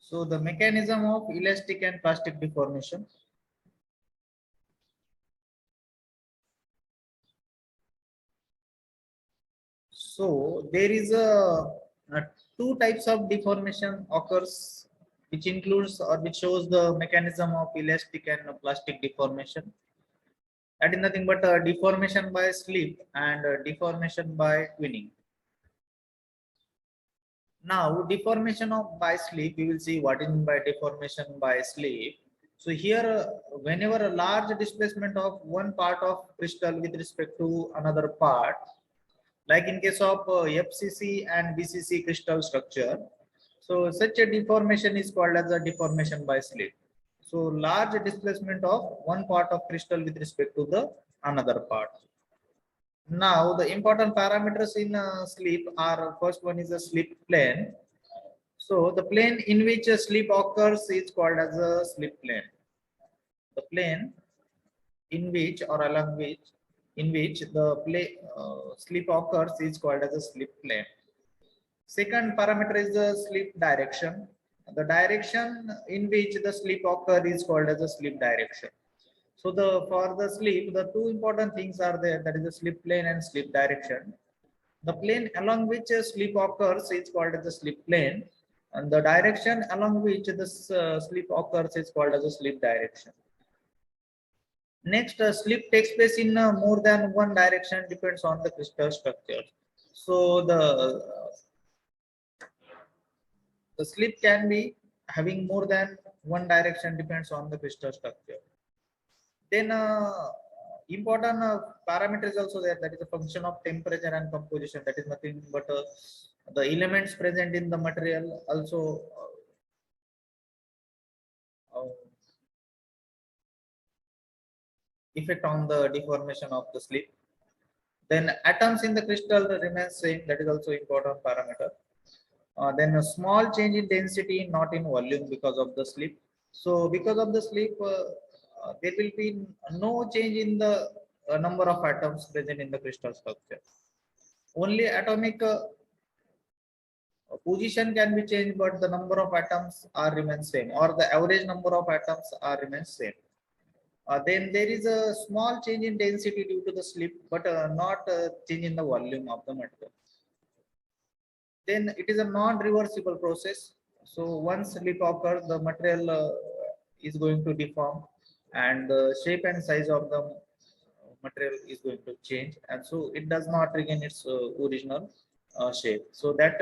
So the mechanism of elastic and plastic deformation. So there is a two types of deformation occurs, which includes or which shows the mechanism of elastic and plastic deformation. That is nothing but deformation by slip and deformation by twinning. Now, deformation of by slip, we will see what is meant by deformation by slip. So here, whenever a large displacement of one part of crystal with respect to another part, like in case of FCC and BCC crystal structure, so such a deformation is called as a deformation by slip. So large displacement of one part of crystal with respect to the another part. Now the important parameters in slip are, first one is a slip plane. So the plane in which a slip occurs is called as a slip plane. The plane in which or along which in which the slip occurs is called as a slip plane. Second parameter is the slip direction. The direction in which the slip occurs is called as a slip direction. So for the slip, the two important things are there, that is the slip plane and slip direction. The plane along which a slip occurs is called as the slip plane, and the direction along which this slip occurs is called as a slip direction. Next, slip takes place in more than one direction, depends on the crystal structure. So the slip can be having more than one direction, depends on the crystal structure. Then important parameter is also there, that is a function of temperature and composition. That is nothing but the elements present in the material also effect on the deformation of the slip. Then atoms in the crystal remain same, that is also important parameter. Then a small change in density, not in volume, because of the slip. So because of the slip, there will be no change in the number of atoms present in the crystal structure. Only atomic position can be changed, but the number of atoms are remain same, or the average number of atoms are remain same. Then there is a small change in density due to the slip, but not change in the volume of the material. Then it is a non-reversible process. So once slip occurs, the material is going to deform, and the shape and size of the material is going to change, and so it does not regain its original shape. So that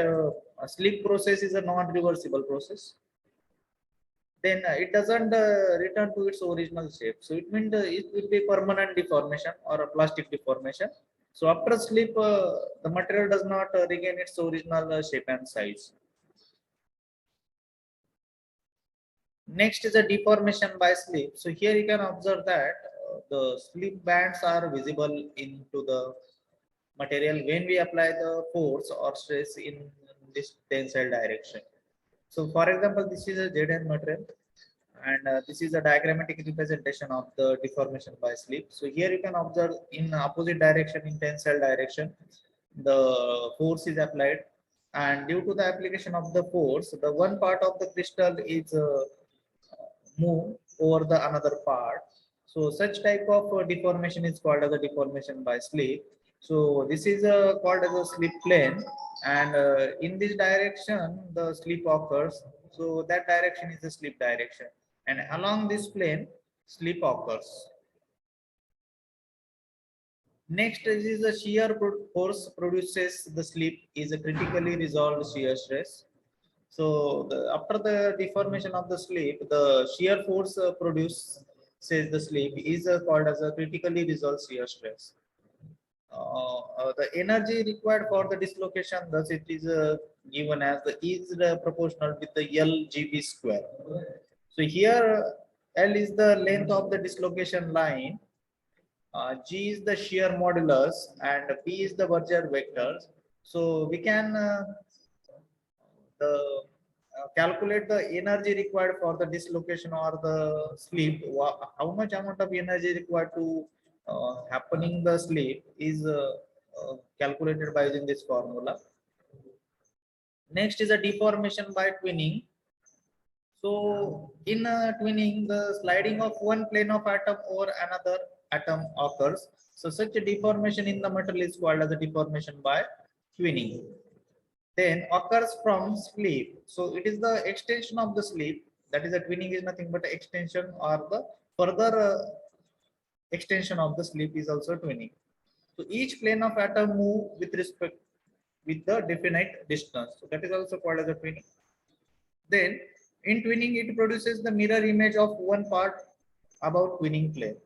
slip process is a non-reversible process. Then it doesn't return to its original shape. So it means it will be permanent deformation or a plastic deformation. So after slip, the material does not regain its original shape and size. Next is a deformation by slip. So here you can observe that the slip bands are visible into the material when we apply the force or stress in this tensile direction. So for example, this is a ZN material, and this is a diagrammatic representation of the deformation by slip. So here you can observe in opposite direction, in tensile direction, the force is applied, and due to the application of the force, the one part of the crystal is moved over the another part. So such type of deformation is called as a deformation by slip. So this is called as a slip plane, and in this direction the slip occurs. So that direction is the slip direction, and along this plane slip occurs. Next is the shear force produces the slip is a critically resolved shear stress. So after the deformation of the slip, the shear force produced says the slip is called as a critically resolved shear stress. The energy required for the dislocation, thus it is given as the is proportional with the LGB square. So here L is the length of the dislocation line, G is the shear modulus and P is the Berger vectors. So we can calculate the energy required for the dislocation or the sleep. How much amount of energy required to happening the sleep is calculated by using this formula. Next is a deformation by twinning. So in twinning, the sliding of one plane of atom over another atom occurs. So such a deformation in the metal is called as a deformation by twinning. Then occurs from sleep. So it is the extension of the sleep. That is, the twinning is nothing but extension or the further extension of the sleep is also twinning. So each plane of atom move with respect with the definite distance. So that is also called as a twinning. Then in twinning, it produces the mirror image of one part about twinning plane.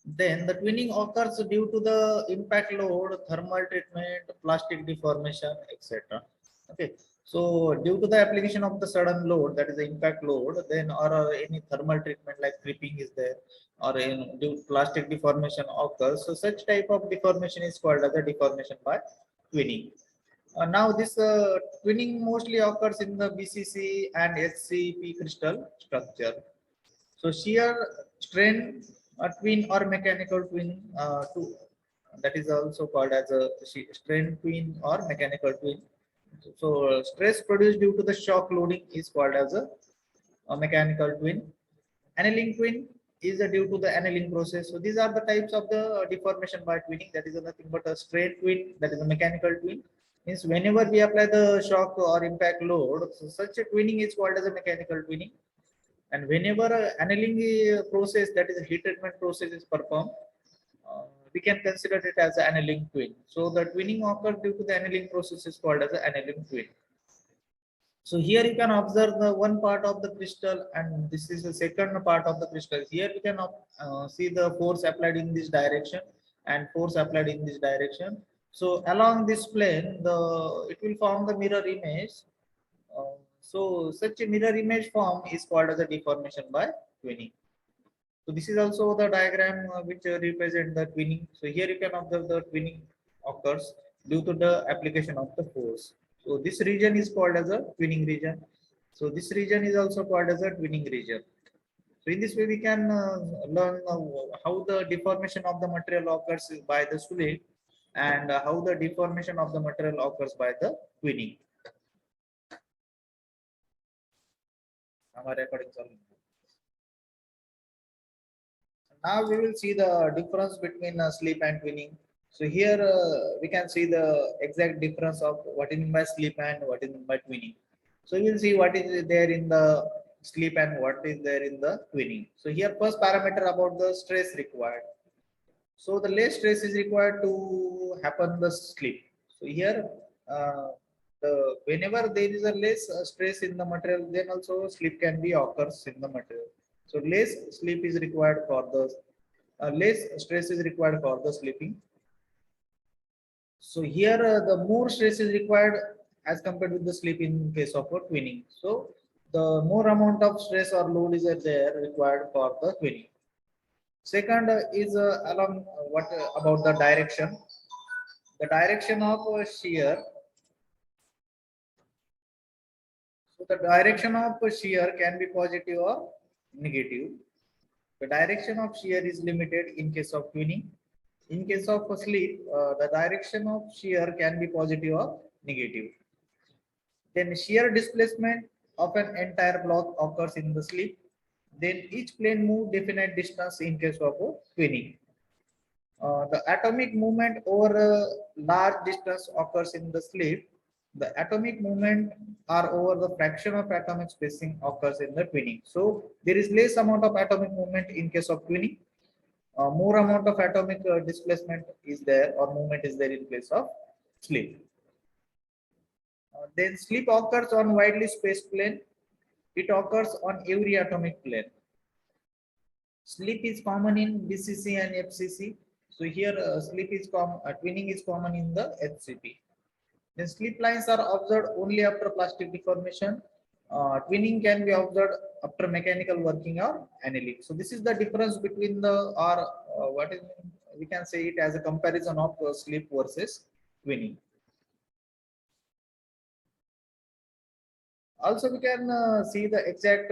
Then the twinning occurs due to the impact load, thermal treatment, plastic deformation, etc. Okay. So due to the application of the sudden load, that is the impact load, then or any thermal treatment like creeping is there, or in due to plastic deformation occurs. So such type of deformation is called as a deformation by twinning. Now this twinning mostly occurs in the BCC and HCP crystal structure. So shear strain twin or mechanical twin that is also called as a strain twin or mechanical twin. So stress produced due to the shock loading is called as a mechanical twin. Annealing twin is due to the annealing process. So these are the types of the deformation by twinning. That is nothing but a straight twin, that is a mechanical twin. Means whenever we apply the shock or impact load, so such a twinning is called as a mechanical twinning. And whenever annealing process, that is a heat treatment process, is performed, we can consider it as an annealing twin. So the twinning occurs due to the annealing process is called as an annealing twin. So here you can observe the one part of the crystal, and this is the second part of the crystal. Here we can see the force applied in this direction and force applied in this direction. So along this plane, it will form the mirror image. So such a mirror image form is called as a deformation by twinning. So this is also the diagram which represent the twinning. So here you can observe the twinning occurs due to the application of the force. So this region is called as a twinning region. So this region is also called as a twinning region. So in this way we can learn how the deformation of the material occurs by the slip, and how the deformation of the material occurs by the twinning. Now we will see the difference between sleep and twinning. So here we can see the exact difference of what is meant by sleep and what is meant by twinning. So we will see what is there in the sleep and what is there in the twinning. So here first parameter about the stress required. So the less stress is required to happen the sleep. So here whenever there is a less stress in the material, then also sleep can be occurs in the material. So less sleep is required for the less stress is required for the sleeping. So here the more stress is required as compared with the sleep in case of a twinning. So the more amount of stress or load is there required for the twinning. Second is along what about the direction. The direction of shear. So the direction of shear can be positive or negative. The direction of shear is limited in case of twinning. In case of sleep, the direction of shear can be positive or negative. Then shear displacement of an entire block occurs in the sleep. Then each plane move definite distance in case of twinning. The atomic movement over a large distance occurs in the sleep. The atomic movement are over the fraction of atomic spacing occurs in the twinning. So there is less amount of atomic movement in case of twinning. More amount of atomic displacement is there or movement is there in place of sleep. Then sleep occurs on widely spaced plane. It occurs on every atomic plane. Sleep is common in BCC and FCC. So here sleep is common, twinning is common in the HCP. Then sleep lines are observed only after plastic deformation. Twinning can be observed after mechanical working or annealing. So this is the difference between the or what is, we can say it as a comparison of slip versus twinning. Also, we can see the exact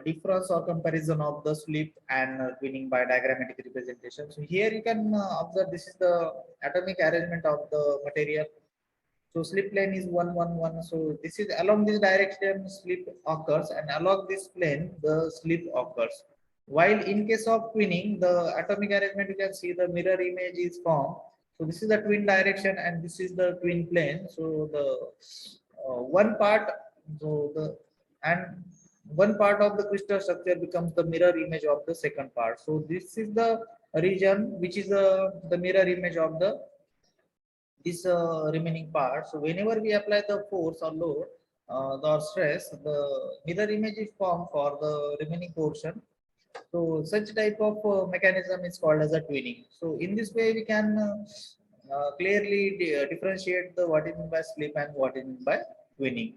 difference or comparison of the slip and twinning by diagrammatic representation. So here you can observe this is the atomic arrangement of the material. So slip plane is 111. So this is along this direction slip occurs, and along this plane the slip occurs. While in case of twinning, the atomic arrangement you can see the mirror image is formed. So this is the twin direction and this is the twin plane. So the one part, so the and one part of the crystal structure becomes the mirror image of the second part. So this is the region which is the mirror image of the this remaining part. So whenever we apply the force or load or stress, the mirror image is formed for the remaining portion. So such type of mechanism is called as a twinning. So in this way we can clearly differentiate the what is meant by slip and what is meant by twinning.